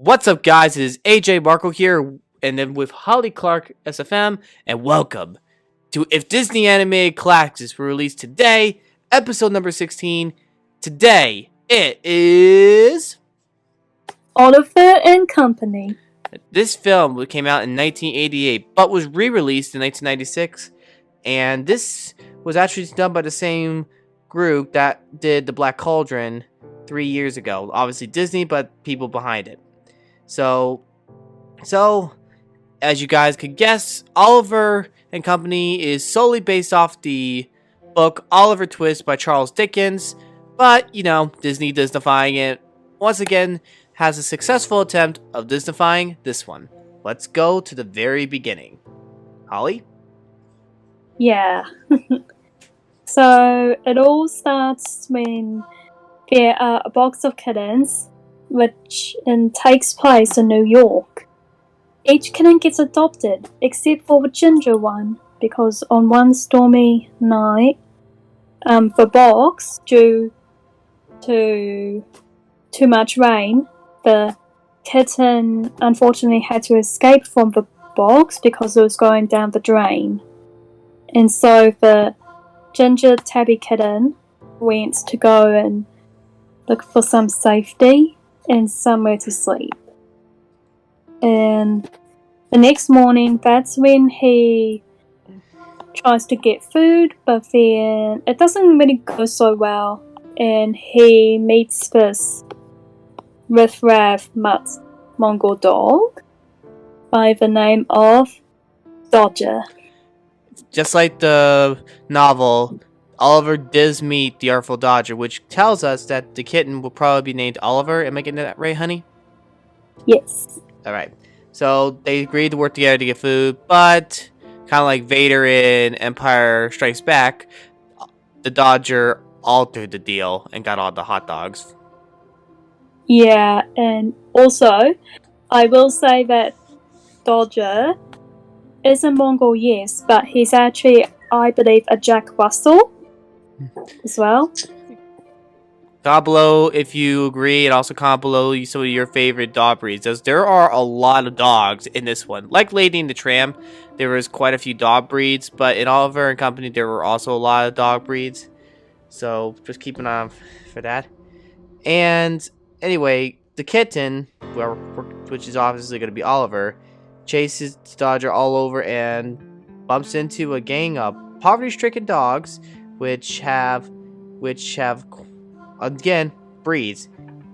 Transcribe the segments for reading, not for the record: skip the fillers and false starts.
What's up, guys? It is ajmarkle here, and then with Holly Clark SFM, and welcome to If Disney Animated Classics were released today, episode number 16. Today, it is Oliver and Company. This film came out in 1988, but was re-released in 1996, and this was actually done by the same group that did The Black Cauldron 3 years ago. Obviously Disney, but people behind it. So, as you guys could guess, Oliver and Company is solely based off the book Oliver Twist by Charles Dickens, but, Disney Disneyfying it, once again, has a successful attempt of Disneyfying this one. Let's go to the very beginning. Holly? Yeah. So, it all starts when there are a box of kittens, which takes place in New York. Each kitten gets adopted, except for the ginger one, because on one stormy night, the box, due to too much rain, the kitten unfortunately had to escape from the box because it was going down the drain. And so the ginger tabby kitten went to go and look for some safety and somewhere to sleep. And the next morning, that's when he tries to get food, but then it doesn't really go so well, and he meets this riff-raff mutt Mongol dog by the name of Dodger. Just like the novel, Oliver does meet the Artful Dodger, which tells us that the kitten will probably be named Oliver. Am I getting that right, honey? Yes. Alright. So, they agreed to work together to get food, but kind of like Vader in Empire Strikes Back, the Dodger altered the deal and got all the hot dogs. Yeah, and also, I will say that Dodger is a Mongol, yes, but he's actually, I believe, a Jack Russell as well. Comment below if you agree, and also comment below some of your favorite dog breeds. There are a lot of dogs in this one. Like Lady and the Tramp, there was quite a few dog breeds, but in Oliver and Company, there were also a lot of dog breeds. So just keep an eye on for that. And anyway, the kitten, which is obviously going to be Oliver, chases Dodger all over and bumps into a gang of poverty-stricken dogs, which have again breeds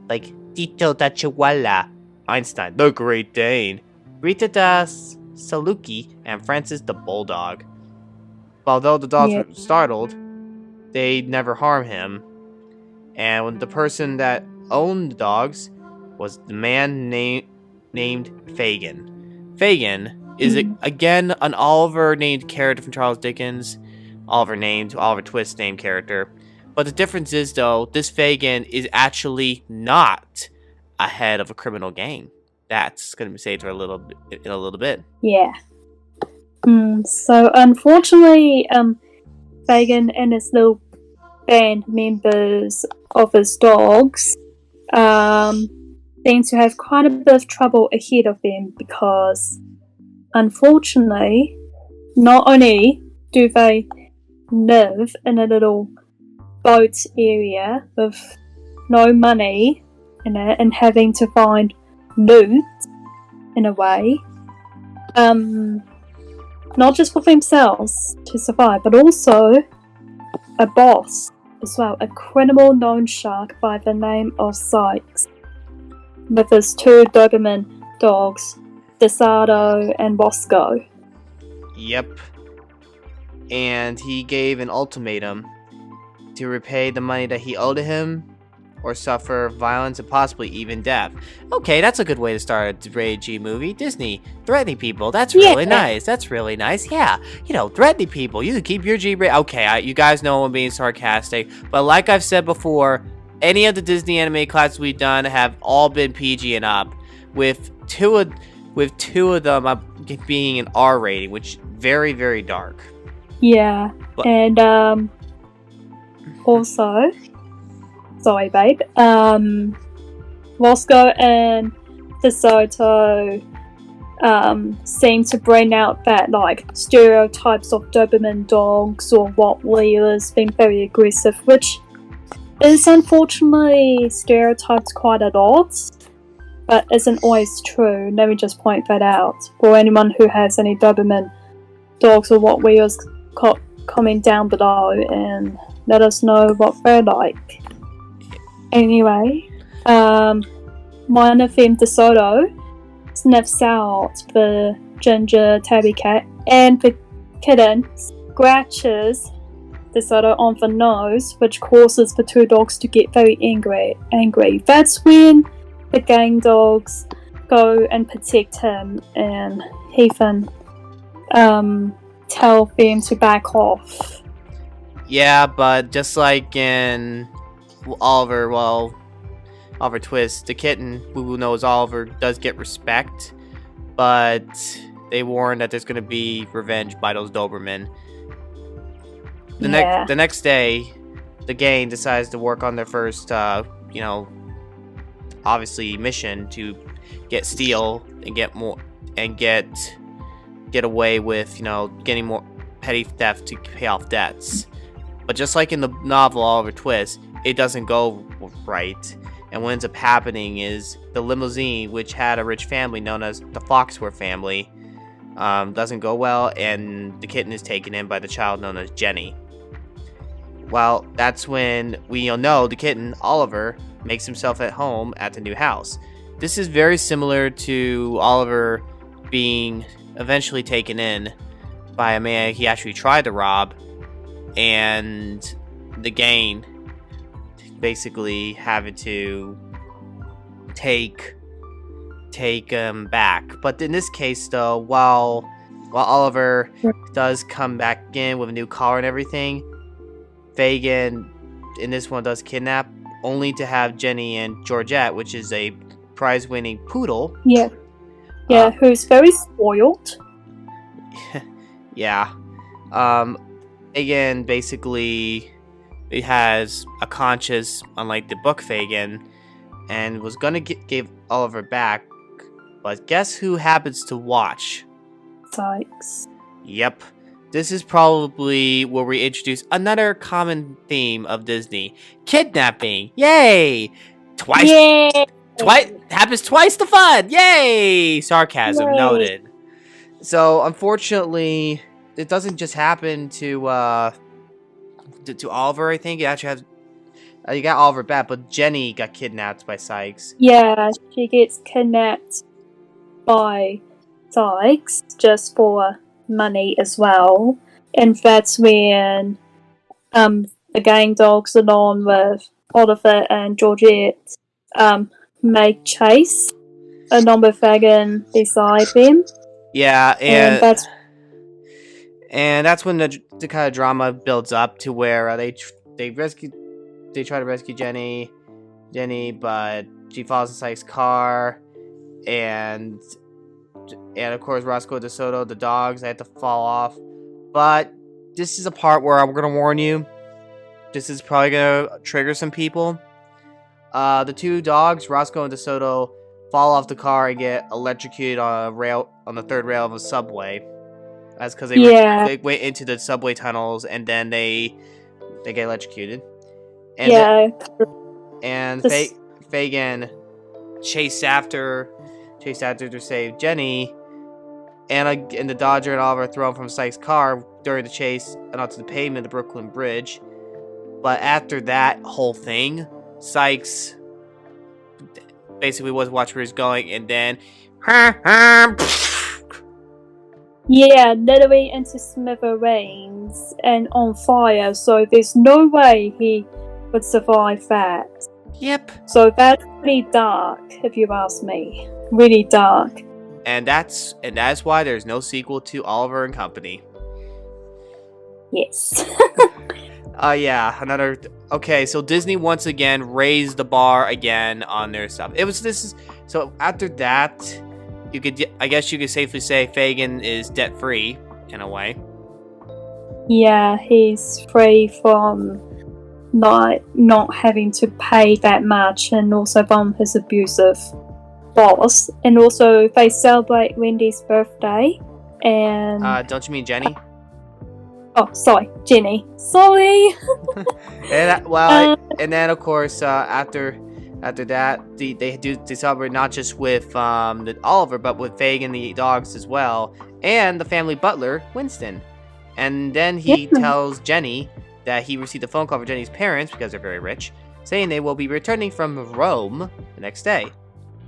like Tito da Chihuahua, Einstein the Great Dane, Rita da Saluki, and Francis the Bulldog. Although the dogs were startled, they never harm him. And when the person that owned the dogs was the man named Fagin. Fagin is again an Oliver named character from Charles Dickens. Oliver Twist named character. But the difference is, though, this Fagin is actually not a head of a criminal gang. That's going to be saved in a little bit. Yeah. So, unfortunately, Fagin and his little band members of his dogs seem to have quite a bit of trouble ahead of them because, unfortunately, not only do they live in a little boat area with no money in it and having to find loot in a way, not just for themselves to survive, but also a boss as well, a criminal loan shark by the name of Sykes, with his two Doberman dogs, Desado and Bosco. Yep. And he gave an ultimatum to repay the money that he owed to him or suffer violence and possibly even death. Okay, that's a good way to start a rated G movie. Disney threatening people. That's really nice. That's really nice. Yeah, threatening people. You can keep your G rated. Okay, you guys know I'm being sarcastic, but like I've said before, any of the Disney animated classics we've done have all been PG and up, with two of them being an R rating, which very, very dark. Yeah, but, and also, sorry babe, Bosco and DeSoto seem to bring out that like stereotypes of Doberman dogs or Rottweilers being very aggressive, which is unfortunately stereotyped quite a lot, but isn't always true. Let me just point that out. For anyone who has any Doberman dogs or Rottweilers, comment down below and let us know what they're like. Anyway, one of them, DeSoto, sniffs out the ginger tabby cat, and the kitten scratches DeSoto on the nose, which causes the two dogs to get very angry. That's when the gang dogs go and protect him, and Ethan tell them to back off. Yeah, but just like in Oliver Twist, the kitten who knows Oliver does get respect, but they warn that there's going to be revenge by those Doberman. The next day, the gang decides to work on their first, obviously mission to get Steel and get more and get away with, getting more petty theft to pay off debts. But just like in the novel Oliver Twist, it doesn't go right. And what ends up happening is the limousine, which had a rich family known as the Foxworth family, doesn't go well, and the kitten is taken in by the child known as Jenny. Well, that's when we know the kitten, Oliver, makes himself at home at the new house. This is very similar to Oliver being eventually taken in by a man he actually tried to rob, and the gang basically having to take him back. But in this case, though, while Oliver does come back in with a new collar and everything, Fagin in this one does kidnap, only to have Jenny and Georgette, which is a prize-winning poodle. Yeah, who's very spoiled. Yeah. Fagin basically it has a conscience, unlike the book Fagin, and was gonna give Oliver back, but guess who happens to watch? Sykes. Yep. This is probably where we introduce another common theme of Disney. Kidnapping! Yay! Happens twice the fun! Yay! Sarcasm noted. So, unfortunately, it doesn't just happen to Oliver, I think. It actually has... you got Oliver back, but Jenny got kidnapped by Sykes. Yeah, she gets kidnapped by Sykes just for money as well. And that's when the gang dogs, along with Oliver and Georgette, make chase along with Fagin beside them. Yeah, and that's when the kind of drama builds up to where they try to rescue Jenny, but she falls in Sykes' car, and of course Roscoe DeSoto, the dogs, they have to fall off. But this is a part where I'm gonna warn you. This is probably gonna trigger some people. The two dogs, Roscoe and DeSoto, fall off the car and get electrocuted on the third rail of a subway. That's because they went into the subway tunnels and then they get electrocuted. And Fagin chased after to save Jenny, and the Dodger and Oliver thrown from Sykes' car during the chase and onto the pavement of the Brooklyn Bridge. But after that whole thing, Sykes basically was watching where he's going, and then literally into smithereens and on fire, so there's no way he would survive that. Yep. So that's pretty dark, if you ask me. Really dark. And that's why there's no sequel to Oliver and Company. Yes. Okay, so Disney once again raised the bar again on their stuff. So after that, I guess you could safely say Fagin is debt free in a way. Yeah, he's free from not having to pay that much, and also from his abusive boss, and also they celebrate Wendy's birthday. And don't you mean Jenny? oh, sorry, Jenny. Sorry. And then of course after that, they celebrate not just with Oliver, but with Fagin the dogs as well, and the family butler Winston. And then he tells Jenny that he received a phone call from Jenny's parents, because they're very rich, saying they will be returning from Rome the next day.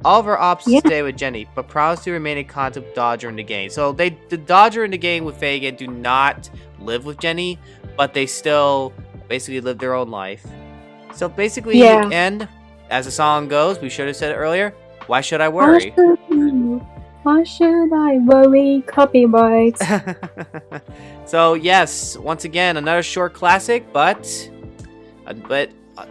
Oliver opts to stay with Jenny, but promises to remain in contact with Dodger and the gang. So the Dodger and the gang with Fagin do not live with Jenny, but they still basically live their own life. So basically, in the end, as the song goes, we should have said it earlier, why should I worry? Why should I worry? Copyright. So yes, once again, another short classic, but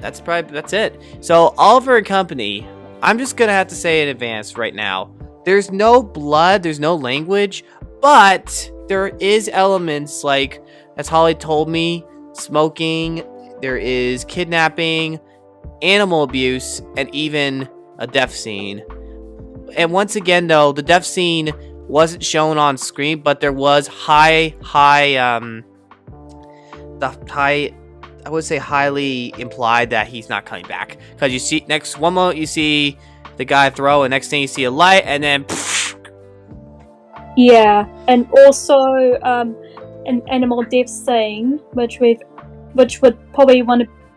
that's it. So Oliver and Company, I'm just gonna have to say in advance right now, there's no blood, there's no language, but there is elements like, as Holly told me, smoking, there is kidnapping, animal abuse, and even a death scene. And once again, though, the death scene wasn't shown on screen, but there was highly implied that he's not coming back. Because you see, one moment you see the guy throw, and next thing you see a light, and then pfft. Yeah, and also an animal death scene, which would probably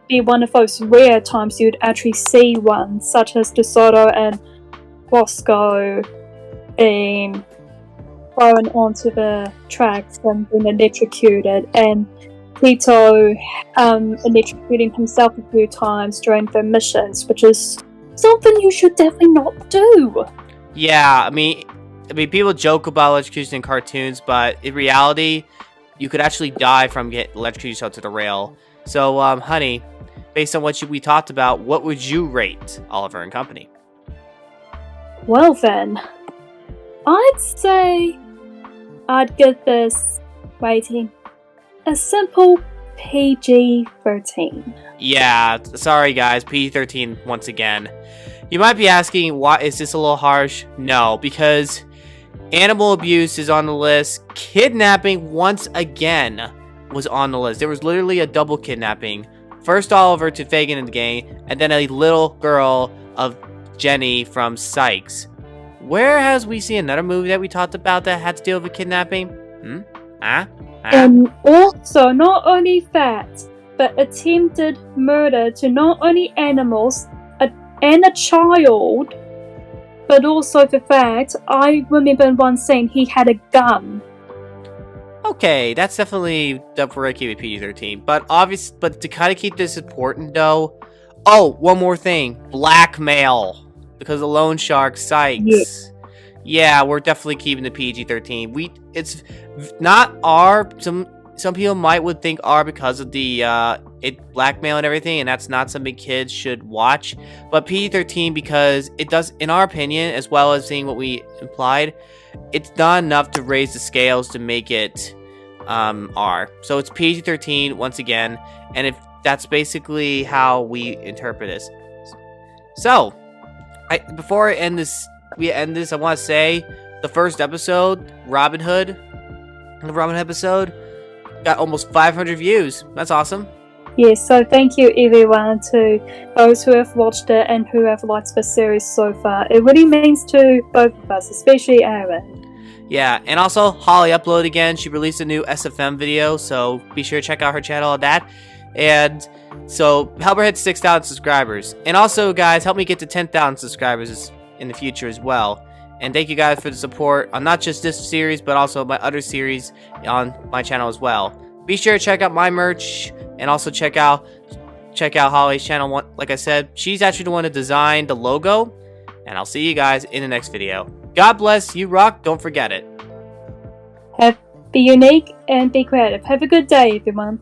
be one of those rare times you'd actually see one, such as DeSoto and Roscoe being thrown onto the tracks and being electrocuted, and Tito electrocuting himself a few times during the missions, which is something you should definitely not do. Yeah, I mean, people joke about electrocution in cartoons, but in reality, you could actually die from getting electrocuted to the rail. So, honey, based on what we talked about, what would you rate Oliver and Company? Well then, I'd say I'd give this rating a simple PG-13. Yeah, sorry guys, PG-13 once again. You might be asking, why is this a little harsh? No, because animal abuse is on the list. Kidnapping, once again, was on the list. There was literally a double kidnapping. First Oliver to Fagin and the gang, and then a little girl of Jenny from Sykes. Where has we seen another movie that we talked about that had to deal with kidnapping? And also, not only that, but attempted murder to not only animals and a child, but also the fact, I remember in one scene he had a gun. Okay, that's definitely we're keep it PG-13. But to kind of keep this important though, oh, one more thing, blackmail. Because the loan shark, Sykes. Yeah, we're definitely keeping the PG-13. It's not R. Some people would think R because of the blackmail and everything, and that's not something kids should watch. But PG-13 because it does, in our opinion, as well as seeing what we implied, it's not enough to raise the scales to make it R. So it's PG-13 once again, and if that's basically how we interpret this. So. Before I end this, I want to say the first episode, Robin Hood, the Robin Hood episode, got almost 500 views. That's awesome. Yes, so thank you everyone to those who have watched it and who have liked the series so far. It really means to both of us, especially Aaron. Yeah, and also Holly uploaded again. She released a new SFM video, so be sure to check out her channel on that. And so help her hit 6,000 subscribers. And also, guys, help me get to 10,000 subscribers in the future as well. And thank you guys for the support on not just this series, but also my other series on my channel as well. Be sure to check out my merch, and also check out Holly's channel. Like I said, she's actually the one that designed the logo. And I'll see you guys in the next video. God bless, you rock, don't forget it. Be unique and be creative. Have a good day, everyone.